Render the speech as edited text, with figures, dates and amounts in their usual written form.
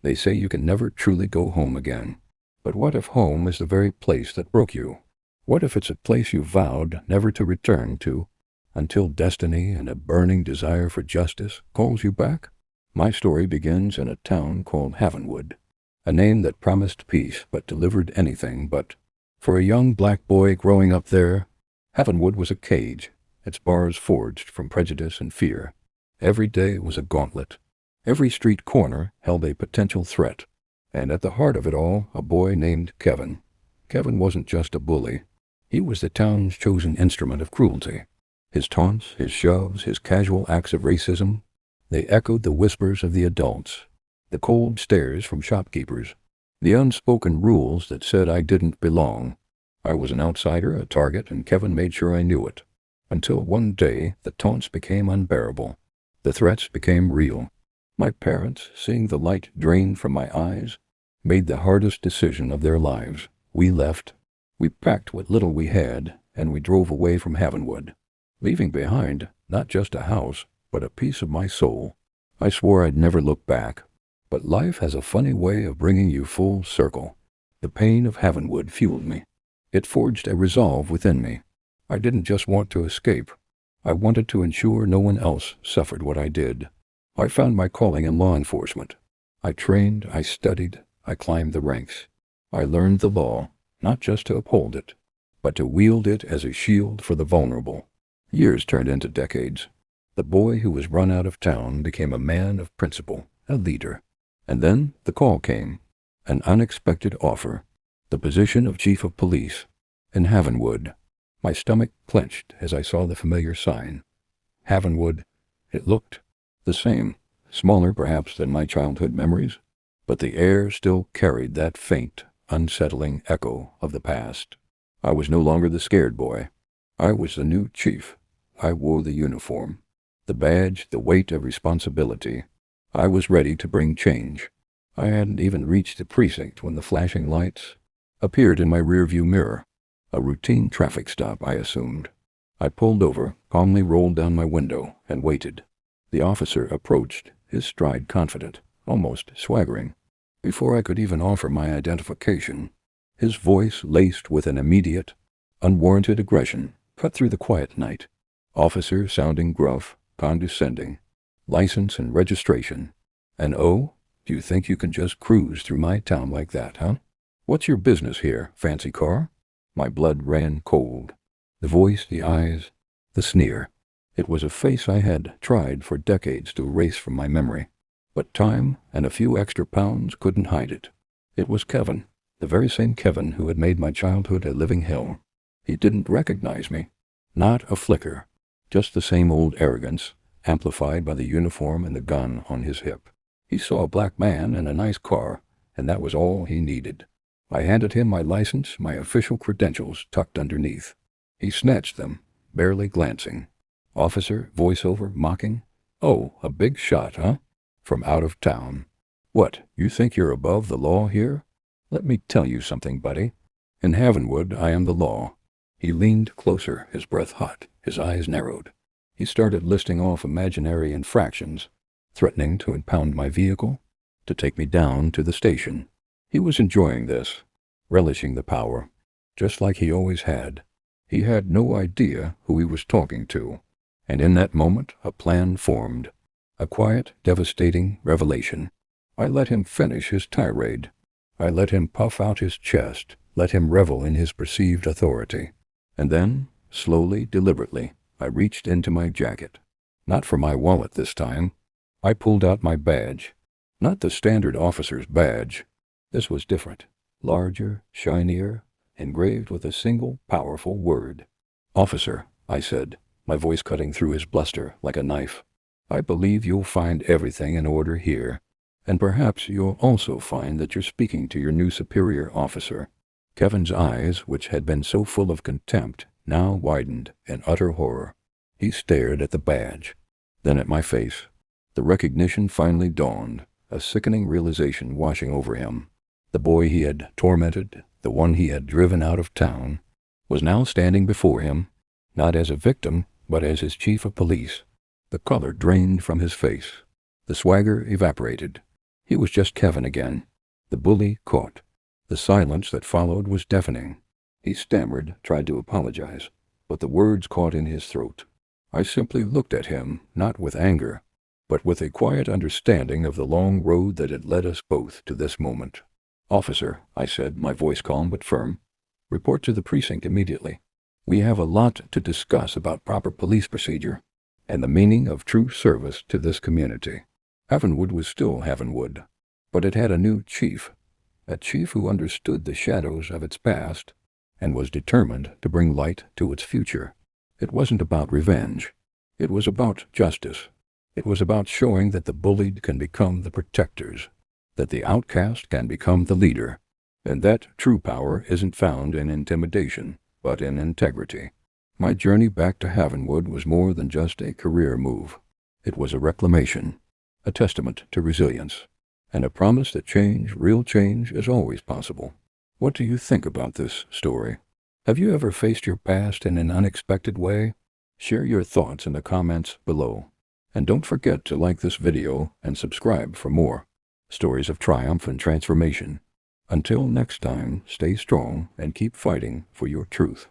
They say you can never truly go home again. But what if home is the very place that broke you? What if it's a place you vowed never to return to until destiny and a burning desire for justice calls you back? My story begins in a town called Havenwood, a name that promised peace but delivered anything but. For a young black boy growing up there, Havenwood was a cage, its bars forged from prejudice and fear. Every day was a gauntlet. Every street corner held a potential threat. And at the heart of it all, a boy named Kevin. Kevin wasn't just a bully. He was the town's chosen instrument of cruelty. His taunts, his shoves, his casual acts of racism, they echoed the whispers of the adults, the cold stares from shopkeepers, the unspoken rules that said I didn't belong. I was an outsider, a target, and Kevin made sure I knew it. Until one day, the taunts became unbearable. The threats became real. My parents, seeing the light drain from my eyes, made the hardest decision of their lives. We left. We packed what little we had, and we drove away from Havenwood, leaving behind not just a house, but a piece of my soul. I swore I'd never look back. But life has a funny way of bringing you full circle. The pain of Havenwood fueled me. It forged a resolve within me. I didn't just want to escape. I wanted to ensure no one else suffered what I did. I found my calling in law enforcement. I trained, I studied, I climbed the ranks. I learned the law, not just to uphold it, but to wield it as a shield for the vulnerable. Years turned into decades. The boy who was run out of town became a man of principle, a leader. And then the call came, an unexpected offer, the position of chief of police in Havenwood. My stomach clenched as I saw the familiar sign. Havenwood. It looked the same, smaller perhaps than my childhood memories, but the air still carried that faint, unsettling echo of the past. I was no longer the scared boy. I was the new chief. I wore the uniform, the badge, the weight of responsibility. I was ready to bring change. I hadn't even reached the precinct when the flashing lights appeared in my rearview mirror. A routine traffic stop, I assumed. I pulled over, calmly rolled down my window, and waited. The officer approached, his stride confident, almost swaggering. Before I could even offer my identification, his voice, laced with an immediate, unwarranted aggression, cut through the quiet night. Officer sounding gruff, condescending. License and registration. And oh, do you think you can just cruise through my town like that, huh? What's your business here, fancy car? My blood ran cold. The voice, the eyes, the sneer. It was a face I had tried for decades to erase from my memory. But time and a few extra pounds couldn't hide it. It was Kevin, the very same Kevin who had made my childhood a living hell. He didn't recognize me. Not a flicker. Just the same old arrogance, amplified by the uniform and the gun on his hip. He saw a black man in a nice car, and that was all he needed. I handed him my license, my official credentials tucked underneath. He snatched them, barely glancing. Officer, voiceover, mocking. Oh, a big shot, huh? From out of town. What, you think you're above the law here? Let me tell you something, buddy. In Havenwood, I am the law. He leaned closer, his breath hot, his eyes narrowed. He started listing off imaginary infractions, threatening to impound my vehicle, to take me down to the station. He was enjoying this, relishing the power, just like he always had. He had no idea who he was talking to, and in that moment a plan formed, a quiet, devastating revelation. I let him finish his tirade. I let him puff out his chest, let him revel in his perceived authority. And then, slowly, deliberately, I reached into my jacket. Not for my wallet this time. I pulled out my badge. Not the standard officer's badge. This was different. Larger, shinier, engraved with a single, powerful word. Officer, I said, my voice cutting through his bluster like a knife. I believe you'll find everything in order here. And perhaps you'll also find that you're speaking to your new superior officer. Kevin's eyes, which had been so full of contempt, now widened in utter horror. He stared at the badge, then at my face. The recognition finally dawned, a sickening realization washing over him. The boy he had tormented, the one he had driven out of town, was now standing before him, not as a victim, but as his chief of police. The color drained from his face. The swagger evaporated. He was just Kevin again. The bully caught. The silence that followed was deafening. He stammered, tried to apologize, but the words caught in his throat. I simply looked at him, not with anger, but with a quiet understanding of the long road that had led us both to this moment. "Officer," I said, my voice calm but firm, "report to the precinct immediately. We have a lot to discuss about proper police procedure and the meaning of true service to this community." Havenwood was still Havenwood, but it had a new chief, a chief who understood the shadows of its past and was determined to bring light to its future. It wasn't about revenge. It was about justice. It was about showing that the bullied can become the protectors, that the outcast can become the leader, and that true power isn't found in intimidation, but in integrity. My journey back to Havenwood was more than just a career move. It was a reclamation, a testament to resilience, and a promise that change, real change, is always possible. What do you think about this story? Have you ever faced your past in an unexpected way? Share your thoughts in the comments below. And don't forget to like this video and subscribe for more stories of triumph and transformation. Until next time, stay strong and keep fighting for your truth.